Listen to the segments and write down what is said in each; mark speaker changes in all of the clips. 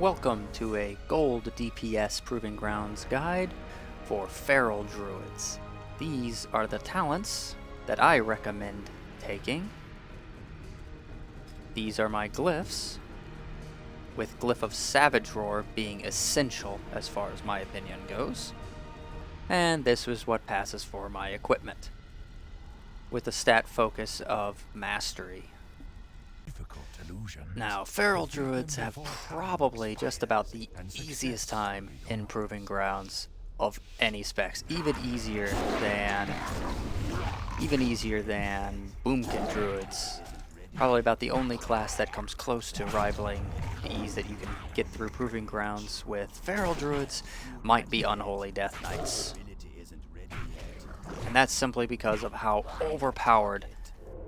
Speaker 1: Welcome to a Gold DPS Proving Grounds guide for Feral Druids. These are the talents that I recommend taking. These are my glyphs, with Glyph of Savage Roar being essential as far as my opinion goes. And this is what passes for my equipment, with a stat focus of Mastery. Now, Feral Druids have probably just about the easiest time in Proving Grounds of any specs, even easier than Boomkin Druids. Probably about the only class that comes close to rivaling the ease that you can get through Proving Grounds with Feral Druids might be Unholy Death Knights. And that's simply because of how overpowered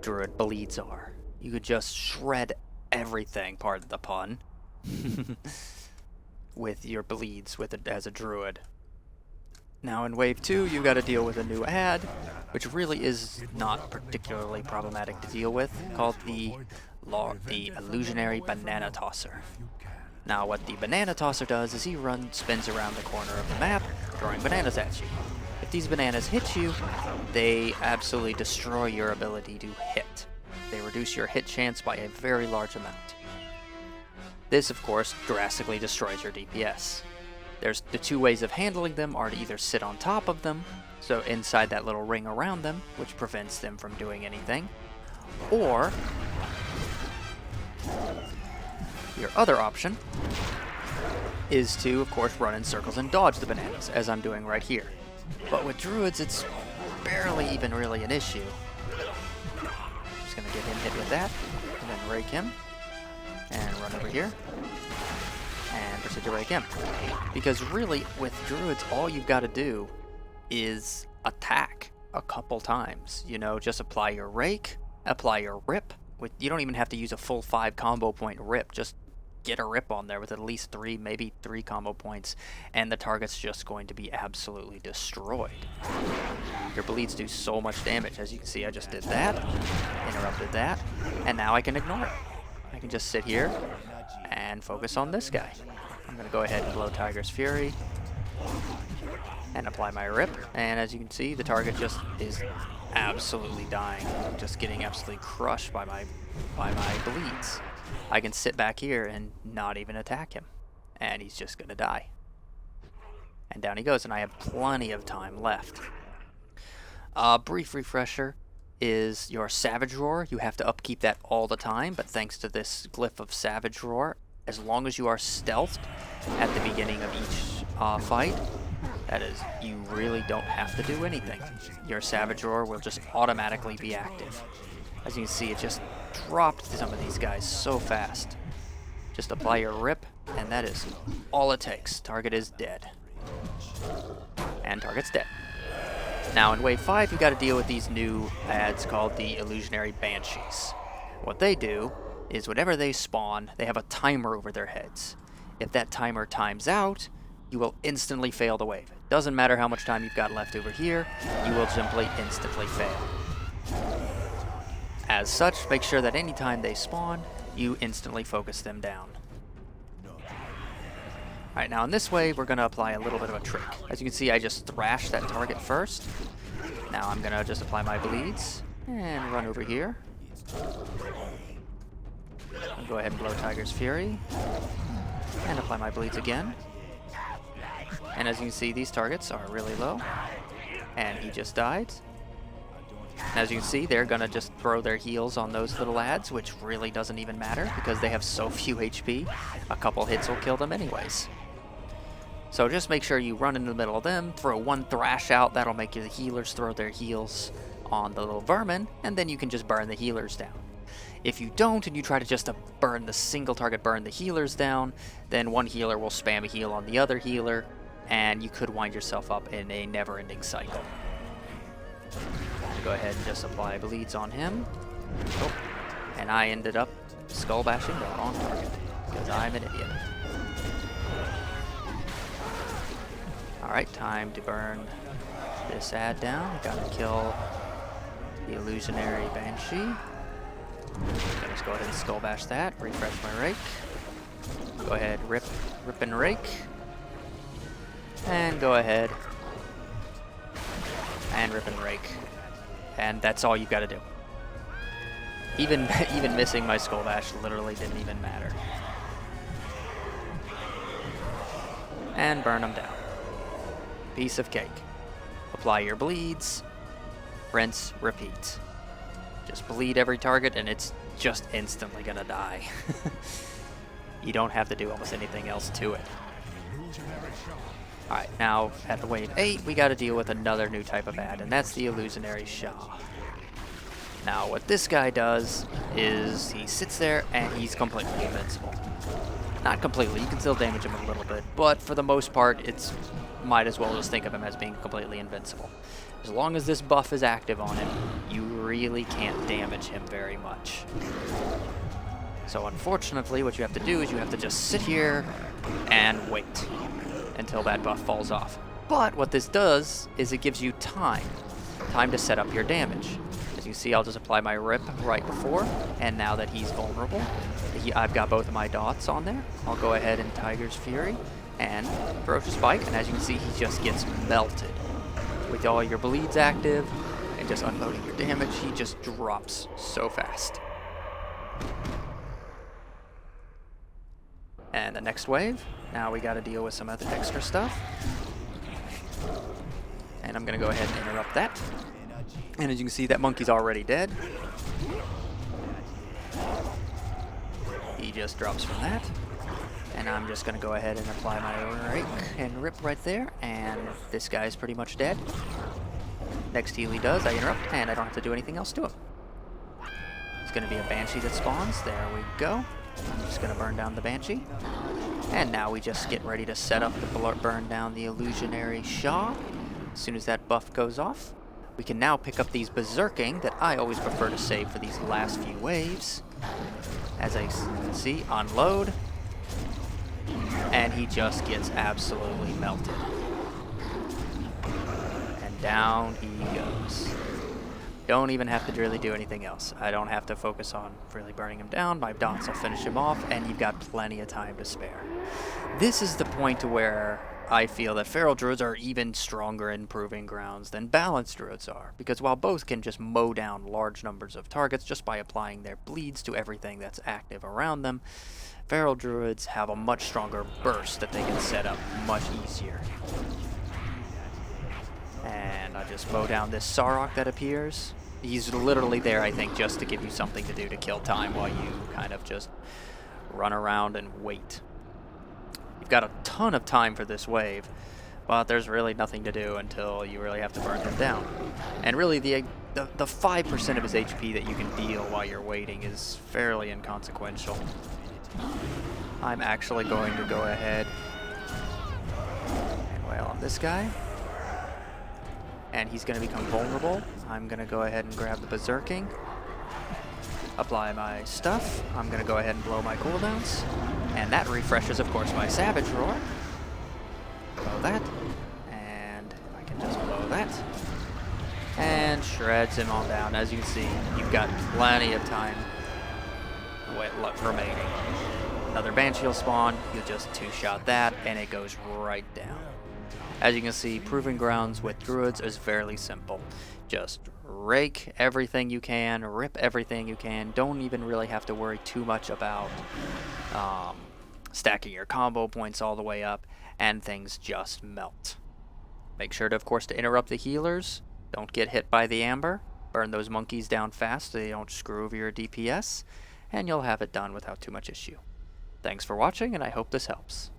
Speaker 1: Druid bleeds are. You could just shred everything, pardon the pun, with your bleeds as a druid. Now in Wave 2, you got to deal with a new ad, which really is not particularly problematic to deal with, called the Illusionary Banana Tosser. Now what the Banana Tosser does is he spins around the corner of the map, throwing bananas at you. If these bananas hit you, they absolutely destroy your ability to hit. They reduce your hit chance by a very large amount. This, of course, drastically destroys your DPS. There's the two ways of handling them are to either sit on top of them, so inside that little ring around them, which prevents them from doing anything, or your other option is to, of course, run in circles and dodge the bananas, as I'm doing right here. But with Druids, it's barely even really an issue. Just gonna get him hit with that, and then rake him, and run over here, and proceed to rake him. Because really, with Druids, all you've got to do is attack a couple times. You know, just apply your rake, apply your rip. You don't even have to use a full 5 combo point rip. Just get a rip on there with at least 3, maybe 3 combo points, and the target's just going to be absolutely destroyed. Your bleeds do so much damage. As you can see, I just did that, interrupted that, and now I can ignore it. I can just sit here and focus on this guy. I'm going to go ahead and blow Tiger's Fury and apply my rip, and as you can see, the target just is absolutely dying, just getting absolutely crushed by my bleeds. I can sit back here and not even attack him, and he's just gonna die. And down he goes, and I have plenty of time left. Brief refresher is your Savage Roar. You have to upkeep that all the time, but thanks to this Glyph of Savage Roar, as long as you are stealthed at the beginning of each fight, that is, you really don't have to do anything. Your Savage Roar will just automatically be active. As you can see, it just dropped some of these guys so fast. Just apply your rip, and that is all it takes. Target is dead. And target's dead. Now in Wave 5, you got to deal with these new ads called the Illusionary Banshees. What they do is whenever they spawn, they have a timer over their heads. If that timer times out, you will instantly fail the wave. Doesn't matter how much time you've got left over here, you will simply instantly fail. As such, make sure that anytime they spawn, you instantly focus them down. Alright, now in this way, we're going to apply a little bit of a trick. As you can see, I just thrashed that target first. Now I'm going to just apply my bleeds, and run over here. I'll go ahead and blow Tiger's Fury, and apply my bleeds again. And as you can see, these targets are really low, and he just died. As you can see, they're gonna just throw their heals on those little ads, which really doesn't even matter because they have so few HP. A couple hits will kill them anyways. So just make sure you run in the middle of them, throw one thrash out, that'll make the healers throw their heals on the little vermin, and then you can just burn the healers down. If you don't, and you try to just burn the single target, burn the healers down, then one healer will spam a heal on the other healer, and you could wind yourself up in a never-ending cycle. Go ahead and just apply bleeds on him. Oh, and I ended up skull bashing the wrong target because I'm an idiot. Alright, time to burn this ad down. Gotta kill the Illusionary Banshee. Let's go ahead and skull bash that, refresh my rake. Go ahead, rip and rake. And go ahead and rip and rake. And that's all you've got to do. Even missing my Skull Bash literally didn't even matter. And burn them down. Piece of cake. Apply your bleeds. Rinse, repeat. Just bleed every target and it's just instantly gonna die. You don't have to do almost anything else to it. Alright, now at wave 8 we gotta deal with another new type of ad, and that's the Illusionary Shah. Now what this guy does is he sits there and he's completely invincible. Not completely, you can still damage him a little bit, but for the most part it's might as well just think of him as being completely invincible. As long as this buff is active on him, you really can't damage him very much. So unfortunately what you have to do is you have to just sit here and wait until that buff falls off. But what this does is it gives you time to set up your damage. As you see, I'll just apply my rip right before, and now that he's vulnerable, I've got both of my dots on there. I'll go ahead and Tiger's Fury and Ferocious Bite, and as you can see, he just gets melted. With all your bleeds active and just unloading your damage, he just drops so fast. And the next wave, now we gotta deal with some other extra stuff. And I'm gonna go ahead and interrupt that. And as you can see, that monkey's already dead. He just drops from that. And I'm just gonna go ahead and apply my rake and rip right there. And this guy's pretty much dead. Next heal he does, I interrupt, and I don't have to do anything else to him. It's gonna be a Banshee that spawns. There we go. I'm just gonna burn down the Banshee. And now we just get ready to set up to burn down the Illusionary Shah. As soon as that buff goes off, we can now pick up these Berserking that I always prefer to save for these last few waves. As I can see, unload. And he just gets absolutely melted. And down he goes. Don't even have to really do anything else. I don't have to focus on really burning him down. My dots will finish him off, and you've got plenty of time to spare. This is the point to where I feel that Feral Druids are even stronger in Proving Grounds than Balanced Druids are, because while both can just mow down large numbers of targets just by applying their bleeds to everything that's active around them, Feral Druids have a much stronger burst that they can set up much easier. And I just mow down this Sarok that appears. He's literally there, I think, just to give you something to do to kill time while you kind of just run around and wait. You've got a ton of time for this wave, but there's really nothing to do until you really have to burn them down. And really, the 5% of his HP that you can deal while you're waiting is fairly inconsequential. I'm actually going to go ahead and wail on this guy. And he's going to become vulnerable. I'm going to go ahead and grab the Berserking. Apply my stuff. I'm going to go ahead and blow my cooldowns. And that refreshes, of course, my Savage Roar. Blow that. And I can just blow that. And shreds him all down. As you can see, you've got plenty of time remaining. Another Banshee will spawn. You'll just two-shot that, and it goes right down. As you can see, Proving Grounds with Druids is fairly simple. Just rake everything you can, rip everything you can. Don't even really have to worry too much about stacking your combo points all the way up, and things just melt. Make sure to, of course, to interrupt the healers. Don't get hit by the Amber. Burn those monkeys down fast so they don't screw over your DPS, and you'll have it done without too much issue. Thanks for watching, and I hope this helps.